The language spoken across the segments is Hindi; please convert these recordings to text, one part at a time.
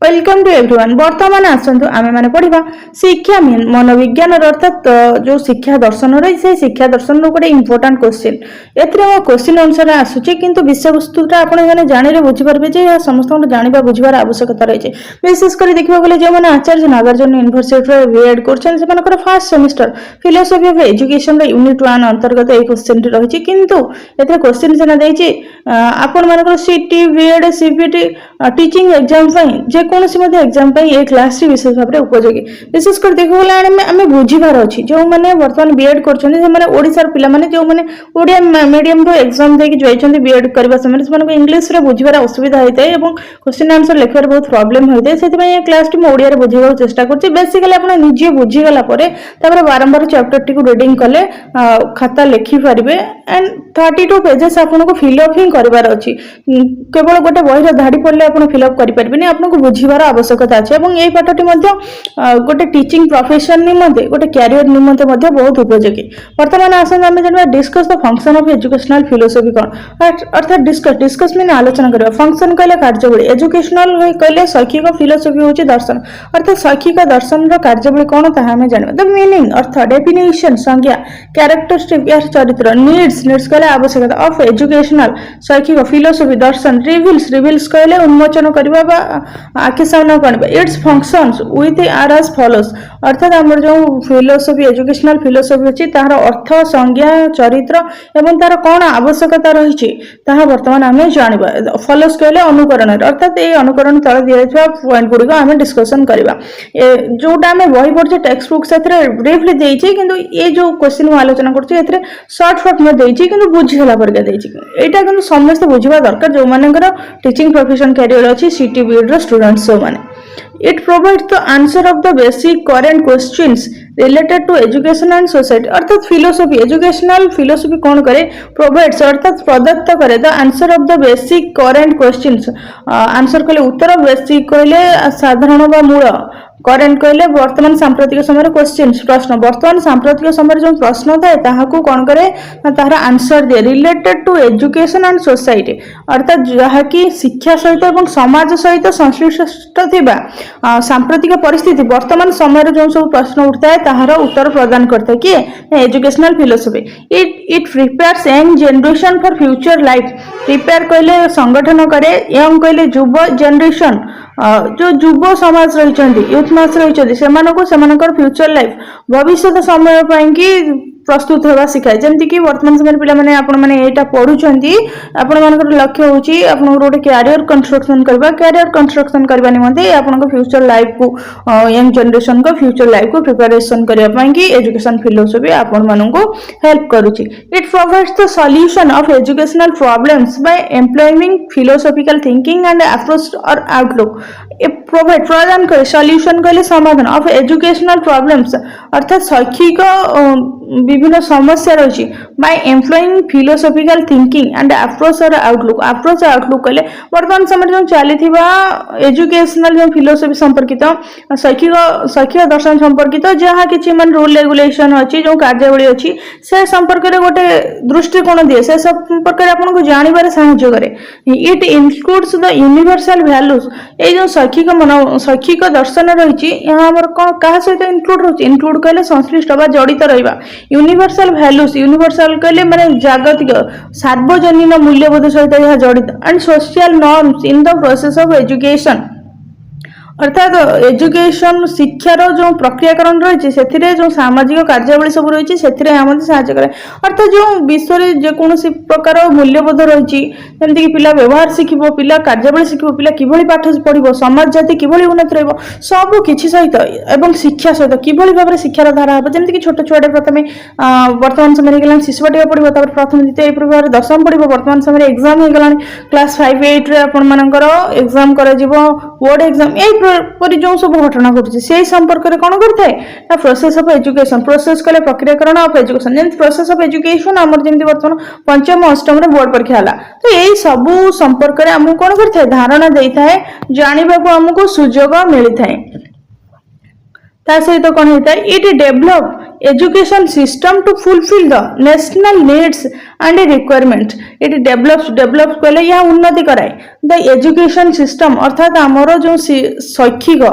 Welcome to everyone. बर्तमान आसतु आमे माने पढ़िबा शिक्षा मनोविज्ञान अर्थात जो शिक्षा दर्शन रही से शिक्षा दर्शन गोटे इंपोर्टेंट क्वेश्चन एथरे क्वेश्चन अनुसार आसुची किंतु विषय वस्तुटा आपण माने जानिले बुझि परबे जे समस्त जानिबा बुझिबार आवश्यकता रही विशेष कर देखिबा गले जे माने आचार्य नागार्जुन यूनिवर्सिटी रे बीएड करछन से मानकर first semester philosophy of education रे यूनिट 1 अंतर्गत ए क्वेश्चन रही किंतु एथरे क्वेश्चन सेना देछि आपण मानकर सीटी बीएड सीपीटी टीचिंग एग्जाम पई जे कोनोसी मध्ये एग्जाम पई ए क्लास रे विशेष भाबरे उपयोगी विशेष कर देखो गला आमे बुझिबार अछि जो माने वर्तमान बीएड करछन जे माने ओडिसा रे पिला माने जो माने ओडिया मीडियम रो एग्जाम देकी जाइछन बीएड करबा समय से माने इंग्लिश रे बुझिबार असुविधा होइते एवं क्वेश्चन आंसर लेखबार बहुत प्रॉब्लम होइते सेति पई ए क्लास टी म ओडिया रे बुझिबार चेष्टा करछि बेसिकली आपण निजे बुझि गला परे तापर बारंबार चैप्टर टी को रीडिंग कले खाता लेखि परिबे एंड 32 पेजेस आपन को फिल अप ही करबार अछि केवल गोटे बही रो धाडी पड़ले आपण फिल अप करि परबेनी आपन को बुझिबार आवश्यकता अछि एवं एई पाठटी मध्ये गोटे टीचिंग प्रोफेशन निमंते गोटे कैरियर निमंते मध्ये बहुत उपयोगी। वर्तमान आसन हम जनबा discuss the function of educational philosophy कोन अर्थात डिस्कस में आलोचना करबा फंक्शन कहले कार्यवली एजुकेशनल कहले शैक्षिक फिलोसफी होची दर्शन अर्थात शैक्षिक दर्शन रो कार्यवली कोन ताहा हम जानबा द मीनिंग अर्थ डेफिनेशन संज्ञा कैरेक्टरिस्टिक यार चरित्र नीड्स कहले आवश्यकता ऑफ एजुकेशनल शैक्षिक फिलोसफी दर्शन रिवील्स कहले उन्मोचन करबा बा आके सामना करबा its functions with are as follows अर्थात हमर जो फिलोसफी एजुकेशनल फिलोसफी अछि तार अर्थ संज्ञा चरित्र एवं तार कोन आवश्यकता रही छि ताहा वर्तमान हमें जानबा फॉलोज कहले अनुकरण अर्थात ए अनुकरण तळ दियछा पॉइंट गुडी को हमें डिस्कशन करबा जोटा हमें बही पढे टेक्स्ट बुक सेथरे ब्रीफली देइ छि किंतु ए जो क्वेश्चन आलोचना करछि एथरे शॉर्ट में देइ छि किंतु बुझि हला परके देइ छि एटा किंतु समस्त बुझिबा दरकार जो मानकर टीचिंग प्रोफेशन कैरियर अछि सीटी बीएड रो स्टूडेंट्स सो माने it provides the answer of the basic current questions related to education and society अर्थात philosophy educational philosophy कौन करे provides अर्थात प्रदत्त करे the answer of the basic current questions answer कहले उत्तर बेसिक कहले साधारण बा मूल करेंट कहले वर्तमान सांप्रतिक समय क्वेश्चन प्रश्न वर्तमान सांप्रतिक समय जो प्रश्न थाए ताहाकू कोन करे ताहार आंसर दे related to education and society अर्थात जहा कि शिक्षा सहित एवं समाज सहित संश्लिष्ट थिबा सांप्रतिक परिस्थिति वर्तमान समय जो सब प्रश्न उठता है ताहार उत्तर प्रदान करता कि educational philosophy it prepares young generation for future life prepare कहले संगठन करे यंग कहले युवा जनरेशन जो युव समाज रही यूथ मास रही फ्यूचर लाइफ भविष्य समय कि प्रस्तुत होगा शिखाए जमती कि वर्तमान समय पिला माने आपण माने एटा पढुचंती आपण मानकर लक्ष्य होची आपण गोटे कैरियर कंस्ट्रक्शन करबा निमंते आपण फ्यूचर लाइफ को यंग जनरेशन को फ्यूचर लाइफ को प्रिपरेशन करबा पई कि एजुकेशन फिलोसफी आपण मानन को हेल्प करूची it provides the solution of educational problems by employing philosophical thinking and approach और आउटलुक प्रोवाइड प्रदान करे सॉल्यूशन कहले समाधान ऑफ एजुकेशनल प्रॉब्लम्स अर्थात शैक्षिक विभिन्न समस्या रही by employing philosophical thinking and approach और आउटलुक कहले वर्तमान समय जो चली एजुकेशनल जो फिलोसफी संपर्कित शैक्षिक दर्शन संपर्कित जहाँ किसी मान रूल रेगुलेशन अच्छी जो कार्यावली अच्छी से संपर्क में गोटे दृष्टिकोण दिए से संपर्क में आपको जानवर साहाय्य करे it includes the universal values ये जो शैक्षिक दर्शन रही यहाँ कौन क्या सहित इंक्लूड कहले संश्लिष्ट जड़ित रहा यूनिवर्सल वैल्यूज यूनिवर्सल कहले माने जागतिक सार्वजनीन मूल्यबोध सहित यह जड़ित and social norms in the process of education अर्थात एजुकेशन शिक्षार जो प्रक्रियाकरण रही है जो सामाजिक कार्यावली सब रही है साहाय्य करे अर्थात जो विश्व में जेकोसी प्रकार मूल्यबोध रही जमीक पिला व्यवहार शिखिबो पिला कार्यावली शिखिबो पिला किभली पाठ पढ़िबो समाज जाति किभली उन्नत रहइबो सब किछि सहित एवं शिक्षा सहित किभली भाबरे शिक्षार धारा हो जमीक छोट छुआटे प्रथमे वर्तमान समय गलान शिशुवाटिका पढ़िबो तापर प्रथम द्वितीय एई प्रकार दशम पढ़िबो वर्तमान समय एग्जाम हो गलान क्लास 5 8 रे आपण मानकर एग्जाम करा जिवो बोर्ड एग्जाम एई पर जो सब घटना घटुची से संपर्क में कौन करता है प्रोसेस ऑफ एजुकेशन प्रोसेस कले प्रक्रियाकरण ऑफ एजुकेशन जेन प्रोसेस ऑफ एजुकेशन हमर जेंति वर्तमान पंचम अष्टम रे बोर्ड परीक्षा हला तो एई सब संपर्क में हमको कौन करता है धारणा देता है जानिबा को हमको सुजोग मिलता है ता सहित कौन होता है it develop education system to fulfil the national needs and requirement. It develop कहले यह उन्नति कराए द एजुकेशन सिस्टम अर्थात आमर जो शैक्षिक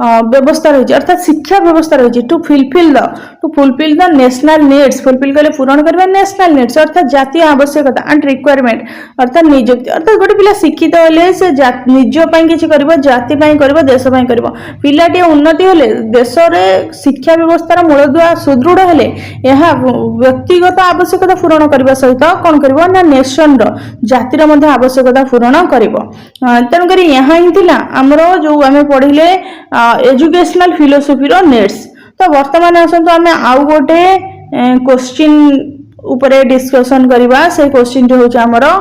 व्यवस्था रही अर्थात शिक्षा व्यवस्था रही to fulfil the national needs. Fulfil कले पूरण करबा नेशनल नीड्स अर्थात जातीय आवश्यकता एंड रिक्वायरमेंट अर्थात नियुक्ति अर्थात गोटे पिला शिक्षित हेले से निज पई किछि करबो जाति पई करबो देश पई करबो। पिलाटी उन्नति हेले देश रे शिक्षा व्यवस्थार मूलदुआ सुदृढ़ हेले यह व्यक्तिगत आवश्यकता पूरण करबा सहित कोन करबो ना नेशन रो जातिर मध्ये आवश्यकता पूरण करबो। तेणु करी यहाँ ही थिला हमरो जो आमे पढिले एजुकेशनल फिलोसफी रो नीड्स। तो वर्तमान आसंतु आमे आउ गोटे क्वेश्चन उपरे डिस्कशन करबा। से क्वेश्चन जो होछ हमरो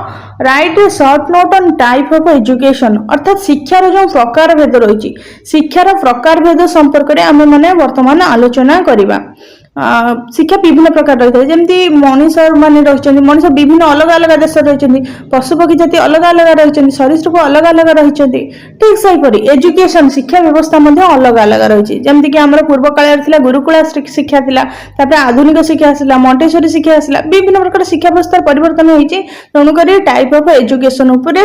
right A short note on type of education अर्थात शिक्षार जो प्रकार भेद रही शिक्षार प्रकार भेद संपर्क में आम मैंने वर्तमान आलोचना करबा। शिक्षा विभिन्न प्रकार रही है जमी मनीष मान रही मनीष विभिन्न अलग अलग देश रही पशुपक्षी जाति अलग अलग रही सरीसृप अलग अलग रही ठीक सहीपरि एजुकेशन शिक्षा व्यवस्था अलग अलग रही जमीक आम पूर्व काल गुरुकुल शिक्षा था आधुनिक शिक्षा आसला मॉन्टेसरी शिक्षा आसला विभिन्न प्रकार शिक्षा व्यवस्था परिवर्तन होती तेणुक टाइप ऑफ एजुकेशन उपरे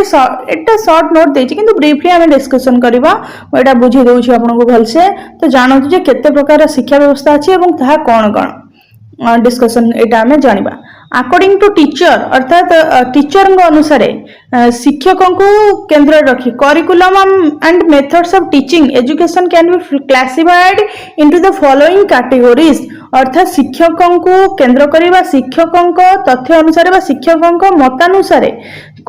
एटा शॉर्ट नोट देछि किंतु ब्रीफली आम डिस्कशन करबा एटा बुझी दउछि आपनको भलसे। तो जानतु जे केते प्रकार शिक्षा व्यवस्था अछि एवं ताहा कौन कौन डिस्कशन एटा आम जानिबा। अकॉर्डिंग टू टीचर अर्थात टीचर अनुसार शिक्षकों को केंद्र रखी curriculum and methods of teaching education can be classified into the following categories अर्थात शिक्षकों को केंद्र करबा शिक्षकों को तथ्य अनुसार बा शिक्षकों को मतानुसार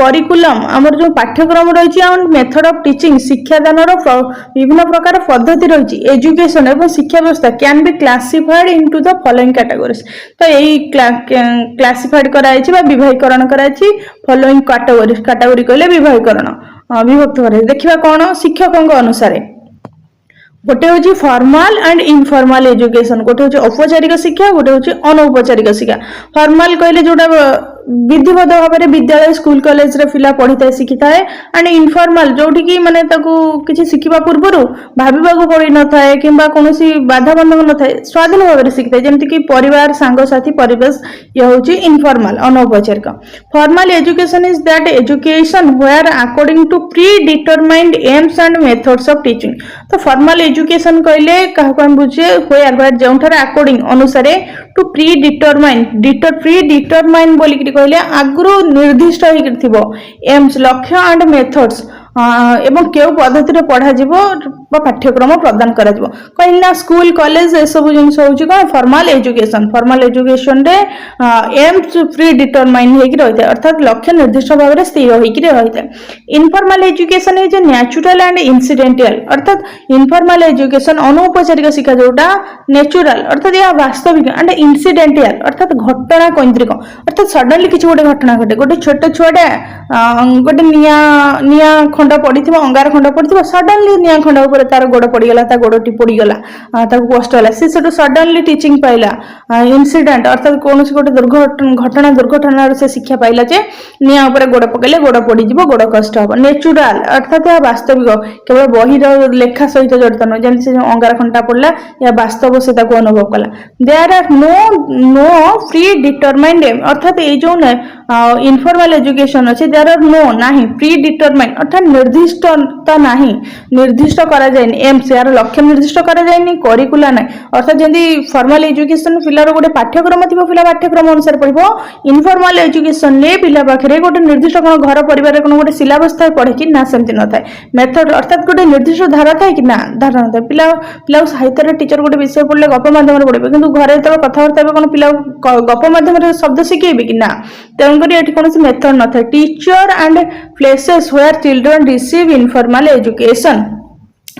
करिकुलम आमर जो पाठ्यक्रम रही मेथड ऑफ टीचिंग शिक्षादान विभिन्न प्रकार पद्धति रही एजुकेशन एवं शिक्षा व्यवस्था can be classified into the following categories. तो यही क्लासिफाइड कराई बा विभागीकरण कराई फॉलोइंग कैटेगोरी कहले विभागीकरण विभक्त कर देखिबा कौन शिक्षकों अनुसार गोटे हूँ फॉर्मल एंड इनफॉर्मल एजुकेशन गोटे हूँ औपचारिक शिक्षा गोटे हूँ अनौपचारिक शिक्षा। फॉर्मल कहले जोटा विधिबद्ध भाव में विद्यालय स्कूल कॉलेज रे पिला पढ़ी था शिखी थाए एंड इनफॉर्मल जोटी की माने ताकू किछि शिखिबा पूर्व भाविबा पड़ी न थाए किंबा कोनोसी बाधा बंधन न थाए स्वाधीन भाव में शिखी थाए जेमति कि परिवार सांग साथी परिवेश ये होची इनफॉर्मल अनौपचारिक। Formal education is that education where according to predetermined aims and methods of teaching. तो फॉर्मल एजुकेशन कहले काहको हम बुझे वेयर जोंठार अकॉर्डिंग अनुसार टू प्री डिटरमाइन बोली कहले आगुरु निर्दिष्ट हो एम्स लक्ष्य एंड मेथड्स एवं केउ पद्धति रे पढ़ा जिवो पाठ्यक्रम प्रदान करा जिवो कहना स्कूल कॉलेज ए सब जिंस होची कोन फॉर्मल एजुकेशन रे एम्स प्री डिटरमाइन हेकि रहिते अर्थात लक्ष्य निर्दिष्ट भाव रे स्थिर हेकि रहिते। Informal education is natural and incidental अर्थात इनफॉर्मल एजुकेशन अनौपचारिक शिक्षा जोटा नेचुरल अर्थात या वास्तविक एंड इंसिडेंटल अर्थात घटना केंद्रिक अर्थात सडनली किछि गोटे घटना घटे गोटे छोटे छुआटे गोटे निया खंड पड़ी अंगार खंड पड़ी सडनली निया खंड उपर तार गोड़ पड़गला गोड़टी पड़गला कष्ट है सी सडनली टीचिंग पाइला इंसिडेंट अर्थात कौन गोटे दुर्घटना से शिक्षा पाइला जे निया उपर गोड़ पकड़े गोड़ पड़ गोड़ कष्ट हम। नेचुराल अर्थात यह वास्तविक केवल बही लेखा सहित जड़ित नुह जमी से अंगार खंडा पड़ा या वास्तव से अनुभव कला। There are no predetermined अर्थात ये जो इनफॉर्मल एजुकेशन अच्छे देयर आर नो नाही प्री डिटरमाइंड अर्थात निर्दिष्टता नाही निर्दिष्ट करा जायनि एम्स यार लक्ष्य निर्दिष्ट करा जायनि करिकुला नाही अर्थात जंदी फॉर्मल एजुकेशन पिलार गोटे पाठ्यक्रम थिबो पिला पाठ्यक्रम अनुसार पढिबो इनफॉर्मल एजुकेशन ले पिला पाखरे गोटे निर्दिष्ट कोन घर परिवार रे कोन गोटे सिलेबस थाय पढे कि ना सेमति न थाय मेथड अर्थात गोटे निर्दिष्ट धारा थाय कि ना धारा न थाय पिला साहित्य रे टीचर गोटे विषय पढले गप माध्यम रे पढिबे किंतु घरे त कथावार्ता बे कोन पिला गप माध्यम रे शब्द शिखेबे कि ना तेन करी एठी कोनसी मेथड न थाय। Teacher and places where children receive informal education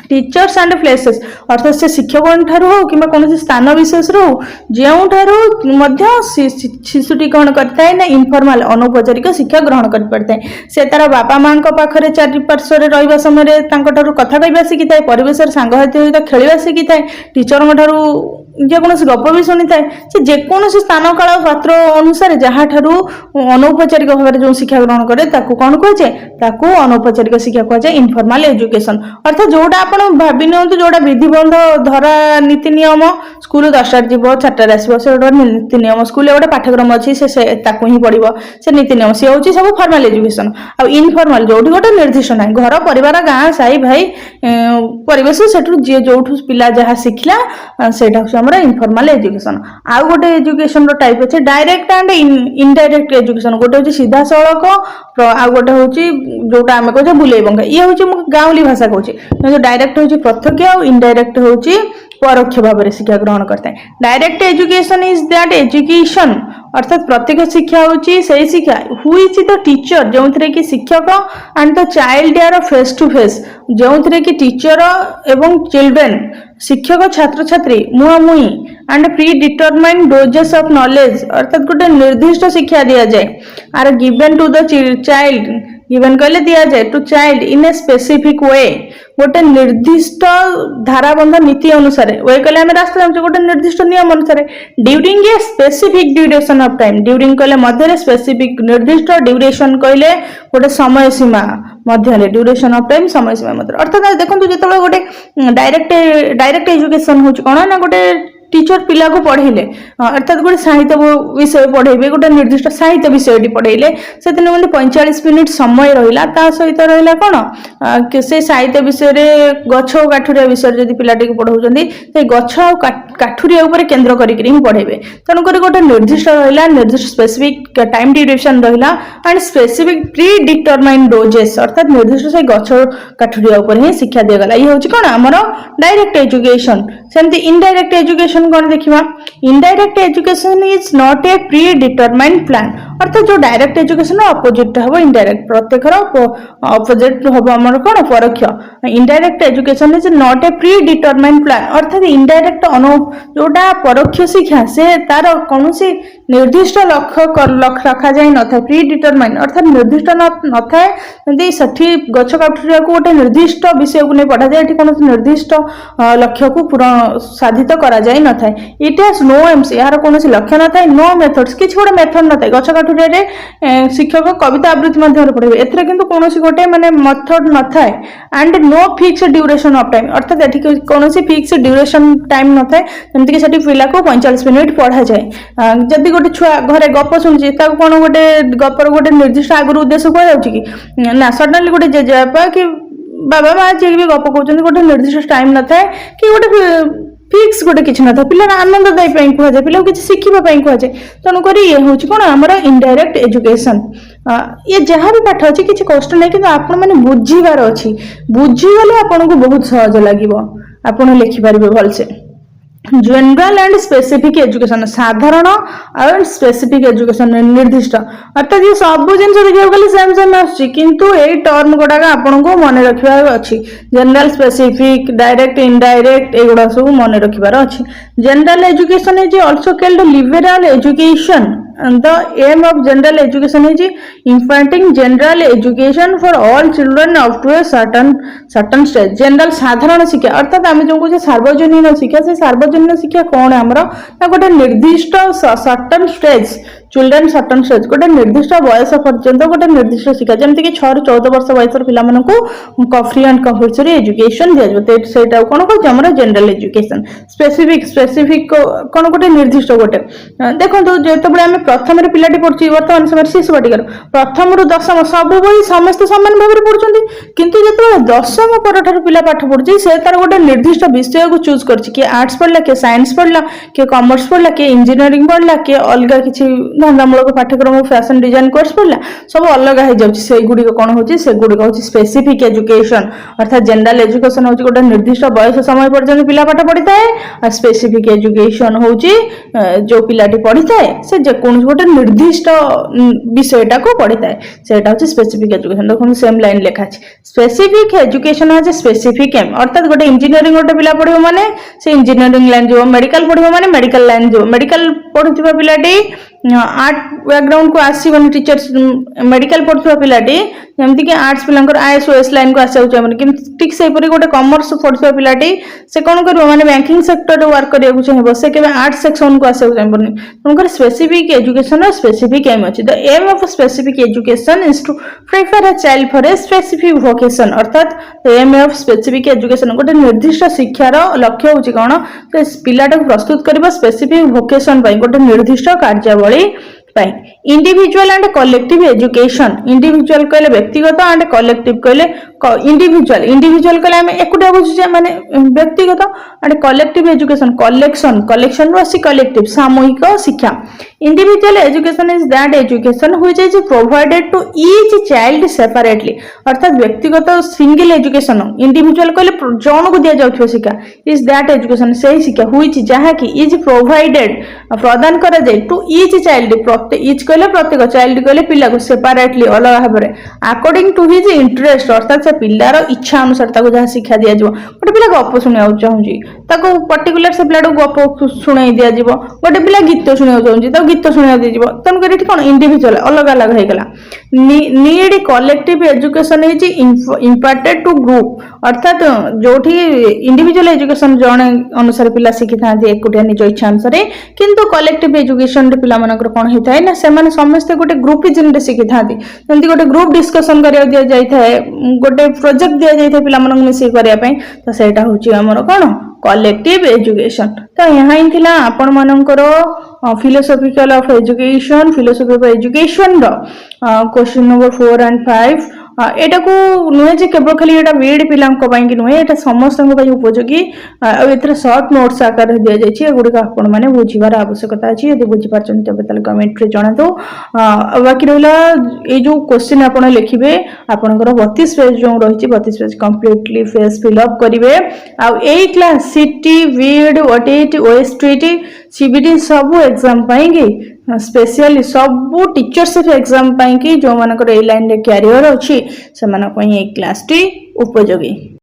teachers and places अर्थात से शिक्षकों ठारू हो कि कौन स्थान विशेष रो जो शिशुटी कौन करता है ना इनफॉर्मल अनौपचारिक शिक्षा ग्रहण कर पारता है से तार बापा माँ पाखे चारिपार्श्व रहा समय कथा कहवा शिखी थाए परिवेश सांगसाथी सहित खेलवा शिखी थाए टीचर ठारू ଯେକୌଣସି ଗପ ବି ଶୁଣିଥାଏ ସେ ଯେକୌଣସି ସ୍ଥାନ କାଳ ପାତ୍ର ଅନୁସାରେ ଯାହାଠାରୁ ଅନୌପଚାରିକ ଭାବରେ ଯେଉଁ ଶିକ୍ଷା ଗ୍ରହଣ କରେ ତାକୁ କ'ଣ କୁହାଯାଏ? ତାକୁ ଅନୌପଚାରିକ ଶିକ୍ଷା କୁହାଯାଏ, ଇନଫର୍ମାଲ ଏଜୁକେସନ। ଅର୍ଥାତ୍ ଯୋଉଟା ଆପଣ ଭାବି ନିଅନ୍ତୁ ଯୋଉଟା ବିଧିବଦ୍ଧ ଧରା ନୀତି ନିୟମ, ସ୍କୁଲ 10ଟାରେ ଯିବ 4ଟାରେ ଆସିବ, ସେ ଗୋଟେ ନୀତି ନିୟମ। ସ୍କୁଲରେ ଗୋଟେ ପାଠ୍ୟକ୍ରମ ଅଛି, ସେ ତାକୁ ହିଁ ପଢିବ, ସେ ନୀତି ନିୟମ। ସିଏ ହଉଛି ସବୁ ଫର୍ମାଲ ଏଜୁକେସନ। ଆଉ ଇନଫର୍ମାଲ ଯୋଉଠି ଗୋଟେ ନିର୍ଦ୍ଦିଷ୍ଟ ନାହିଁ, ଘର ପରିବାର ଗାଁ ସାହି ଭାଇ ପରିବେଶ, ସେଠୁ ଯିଏ ଯୋଉଠୁ ପିଲା ଯାହା ଶିଖିଲା ସେଇଟା ହଉଛି ଆମର ଇନଫର୍ମାଲ ଏଜୁକେସନ। ଆଉ ଗୋଟେ ଏଜୁକେସନ ର ଟାଇପ ଅଛି ଡାଇରେକ୍ଟ ଆଣ୍ଡ ଇନଡାଇରେକ୍ଟ ଏଜୁକେସନ। ଗୋଟେ ହଉଛି ସିଧାସଳଖ, ଆଉ ଗୋଟେ ହଉଛି ଯୋଉଟା ଆମେ କହୁଛେ ବୁଲେଇ ବଙ୍କା। ଇଏ ହଉଛି ମୁଁ ଗାଉଁଲି ଭାଷା କହୁଛି, କିନ୍ତୁ ଡାଇରେକ୍ଟ ହଉଛି ପ୍ରତ୍ୟକ୍ଷ ଆଉ ଇନଡାଇରେକ୍ଟ ହଉଛି ପରୋକ୍ଷ ଭାବରେ ଶିକ୍ଷା ଗ୍ରହଣ କରିଥାଏ। Direct education is that education, ଅର୍ଥାତ୍ ପ୍ରତ୍ୟକ୍ଷ ଶିକ୍ଷା ହଉଛି ସେଇ ଶିକ୍ଷା ହୁଇଚ ଦ ଟିଚର, ଯେଉଁଥିରେ କି ଶିକ୍ଷକ and the child are face to face, ଯେଉଁଥିରେ କି ଟିଚର ଏବଂ ଚିଲଡ୍ରେନ, ଶିକ୍ଷକ ଛାତ୍ରଛାତ୍ରୀ ମୁହାଁମୁହିଁ, and predetermined doses of knowledge, ଅର୍ଥାତ୍ ଗୋଟେ ନିର୍ଦ୍ଦିଷ୍ଟ ଶିକ୍ଷା ଦିଆଯାଏ। Are given to the child, given କହିଲେ ଦିଆଯାଏ, to child in a specific way, ଗୋଟେ ନିର୍ଦ୍ଦିଷ୍ଟ ଧାରାବନ୍ଧ ନୀତି ଅନୁସାରେ। ୱେ କହିଲେ ଆମେ ରାସ୍ତା ଜାଣିଛୁ, ଗୋଟେ ନିର୍ଦ୍ଦିଷ୍ଟ ନିୟମ ଅନୁସାରେ। During A specific duration of time, during କହିଲେ ମଧ୍ୟରେ, ସ୍ପେସିଫିକ ନିର୍ଦ୍ଦିଷ୍ଟ, ଡ୍ୟୁରେସନ କହିଲେ ଗୋଟେ ସମୟ ସୀମା ମଧ୍ୟରେ, ଡ୍ୟୁରେସନ ଅଫ ଟାଇମ ସମୟ ସୀମା ମଧ୍ୟରେ। ଅର୍ଥାତ୍ ଦେଖନ୍ତୁ ଯେତେବେଳେ ଗୋଟେ ଡାଇରେକ୍ଟ ଏଜୁକେସନ ହଉଛି କ'ଣ ନା, ଗୋଟେ टीचर पिला को पढ़ेले अर्थात गोटे साहित्य विषय पढ़ेबे, गोटे निर्दिष्ट साहित्य विषयटी पढ़ेले से 45 मिनिट समय रहिला, ता सहित रहिला कोन से साहित्य विषय रे गछ और काठुरिया विषय जदि पिलाटी को पढ़ाउछन्ती से गछ और काठुरिया ऊपर केंद्र करिकरी ही पढ़ेबे। तेणु करी गोटे निर्दिष्ट रहिला, निर्दिष्ट स्पेसिफिक टाइम ड्यूरेशन रहिला and specific pre determined doses अर्थात निर्दिष्ट से गछ और काठुरिया ऊपर ही शिक्षा दिया गला। ये होची कोन हमरो डायरेक्ट एजुकेशन। सेमती इनडायरेक्ट एजुकेशन कोन देखिबा, indirect education is not a pre determined plan अर्थात जो डायरेक्ट एजुकेशन अपोजिट हबो इनडायरेक्ट, प्रत्येकर अपोजिट हबो हमर कोन परोक्ष। Indirect education is not a pre determined plan अर्थात इनडायरेक्ट जोटा परोक्ष शिक्षा से तार कौनसी निर्दिष्ट लक्ष्य रखा जाए न था, प्री डिटरमाइंड अर्थात निर्दिष्ट न था जदि सठी गछ काठुरिया को गोटे निर्दिष्ट विषय को नहीं पढ़ा जाए, कौन निर्दिष्ट लक्ष्य को पूरा साधित करा जाए न था। इट हैज नो एम्स, यार कौन लक्ष्य न था, नो मेथड्स, किसी गोटे मेथड न था। गछ काठुरिया शिक्षक कविता आवृत्ति माध्यम पढ़े, एथरे किंतु कौन गोटे माने मेथड न था and no fix duration of time अर्थात एठी कौन फिक्स ड्यूरेशन टाइम न था जमती कि सेठी पिला को 45 मिनिट पढ़ा जाए। जदि गोटे छुआ घरे गप शुणुची ताको कोन गोटे गपर गोटे निर्दिष्ट आगुरु उद्देश्य कह जाउची कि ना, सडनली गोटे जेजेबापा कि बाबा माँ जे भी गप कहउछन गोटे निर्दिष्ट टाइम न था कि गोटे फिक्स गोटे किछि न था, पिला आनंददायी पई कह जाए, पिला किछि शिखिबा पई कह जाए। तेणु करी ये होची कोन हमर इनडायरेक्ट एजुकेशन। ये जहाँ भी पाठ अच्छी किसी कष्ट नहीं कि आपण मैंने बुझीबार अच्छी, बुझीगले आपन को बहुत सहज लगिबो, आपण लिखिपारे भलसे। जनरल एंड स्पेसिफिक एजुकेशन, साधारण और स्पेसिफिक एजुकेशन निर्दिष्ट अर्थात ये सब जिन देखा गले सेम सेम आसुची किंतु ए टर्म गुड़ाक आपन को मन रखिबा अछि। जनरल, स्पेसिफिक, डायरेक्ट, इनडायरेक्ट एगुड़ा सब मन रखिबार अछि। General education is also called liberal education. The aim of general education is imparting general education for all children up to a certain stage. General साधारण शिक्षा अर्थात आम जो कहे सार्वजनीन शिक्षा, से सार्वजनीन शिक्षा कौन आमर ना गोटे निर्दिष्ट certain stage, children certain stage गोटे निर्दिष्ट बयस पर्यंत गोटे निर्दिष्ट शिक्षा जमती कि 6 ରୁ 14 वर्ष बयसर पिला फ्री एंड कंपलसरी एजुकेशन दिया सेटा कौन कह जनरल एजुकेशन। स्पेसिफिक कौन गोटे निर्दिष्ट गोटे देखो जो आम प्रथम पिलाटी पढ़ुची बर्तमान समय शिशु बाटिकार प्रथम रु दशम सब बही समस्त सामान भाव में पढ़ुं, किंतु जो दशम पर पिला पाठ पढ़ुची से तार गोटे निर्दिष्ट विषय को चूज कर, किए आर्ट्स पढ़ला, किए साइंस पढ़ला, किए कॉमर्स पढ़ला, किए इंजीनियरिंग पढ़ला, किए अलग किसी धंदामूलक पाठ्यक्रम फैशन डिजाइन कोर्स पढ़ला, सब अलग हो जाउची। से गुडिक कोन होची, से गुडिक होची स्पेसिफिक एजुकेशन अर्थात जनरल एजुकेशन होची गोटे निर्दिष्ट बयस समय पर्यंत पिला पाठ पढ़ी थाए, और स्पेसिफिक एजुकेशन होची जो पिलाटी पढ़ी थाए से जे कोन गोटे निर्दिष्ट विषयटा को पढ़ी थाए, सेटा होची स्पेसिफिक एजुकेशन। देखो सेम लाइन लिखा अछि, specific education has specific aim अर्थात गोटे इंजीनियरिंग गोटे पिला पढ़िबो माने से इंजीनियरिंग लाइन जो, मेडिकल पढ़िबो माने मेडिकल लाइन जो, मेडिकल पढ़ुथिबा पिलाटी आर्ट बैकग्राउंड को आसबनी टीचर मेडिकल पढ़ुवा पिलाटी जमती कि आर्ट्स पिलांकर आईएएस लाइन को आसा चाहिए कि ठीक से गोटे कॉमर्स पढ़ुवा पिलाटी से कौन कर माने बैंकिंग सेक्टर वर्क करने चाहिए से केवल आर्ट्स सेक्शन को आसा चाहिए तेणुकर स्पेसिफिक एजुकेशन और स्पेसिफिक एम अच्छी the aim of specific education is to prepare a child for a specific vocation अर्थात एम ऑफ स्पेसिफिक एजुकेशन गोटे निर्दिष्ट शिक्षार लक्ष्य हूँ कौन पिलाटा प्रस्तुत करबा स्पेसिफिक वोकेशन गोटे निर्दिष्ट कार्यावली individual and collective education individual कहले व्यक्तिगत एंड कलेक्टिव कहले इंडिविजुअल कहले आम एकुटिया बुझुचे माने व्यक्तिगत एंड कलेक्टिव एजुकेशन कलेक्शन रो कलेक्टिव सामूहिक शिक्षा individual education is that education which is provided to each child separately अर्थात व्यक्तिगत सिंगल एजुकेशन इंडिविजुअल कहले जन को दिया जाउथो शिक्षा इज दैट एजुकेशन सही शिक्षा व्हिच जहा कि इज प्रोवाइडेड प्रदान करा जाय टू ईच चाइल्ड इच कहले प्रत्येक चाइल्ड कहले पिला को सेपरेटली अलग भाव में अकॉर्डिंग टू हिज इंटरेस्ट अर्थात से पिलार इच्छा अनुसार ताको जहाँ शिक्षा दिया जाव गोटे पिला गप शुणा चाहूँगी ताको पर्टिकुलर से पिला गप शुणाई दिया गोटे पिला गीत शुणा चाहूँगी गीत शुणा दिज्व तेणुकर कौन इंडिविजुअल अलग अलग होगा need collective education is imparted to group अर्थात जो इंडिविजुअल एजुकेशन जन अनुसार पिला शिखी था एकुटिया निज इच्छा अनुसार किंतु कलेक्टिव एजुकेशन पिला मानकर कौन होता है ना से समस्ते गोटे ग्रुपिज्म रे शिखी था जमी गोटे ग्रुप डिस्कसन करा दि जाए गोटे प्रोजेक्ट दि जाए पिला मिसिक करने तो सहीटा हूँ आमर कौन कलेक्टिव एजुकेशन तो यहाँ ही थिला आपण मानकर philosophical of education philosophy of education रो क्वेश्चन नंबर 4 and 5 एटा को नुहे जे केवल खाली एटा बीएड पिलांक पई कि नुहे एटा समस्त पई उपयोगी आ एथरे शॉर्ट नोट्स आकार दिया जाय छी एगुडी का आपण माने बुझिबार आवश्यकता अछि यदि बुझि पारछन तबे तले कमेंट रे जणा दो बाकी रहला ए जो क्वेश्चन आपण लिखिबे आपनकर 32 पेज जो रहिछि 32 page completely face fill up करिवे आ ए class CT BEd OTT OSTT CBT सब एग्जाम पाएंगे स्पेशली सब टीचरशिप एग्जाम पाएंगे जो मानकर ए लाइन रे कैरियर अछि से मानक पई ए क्लास टी उपयोगी।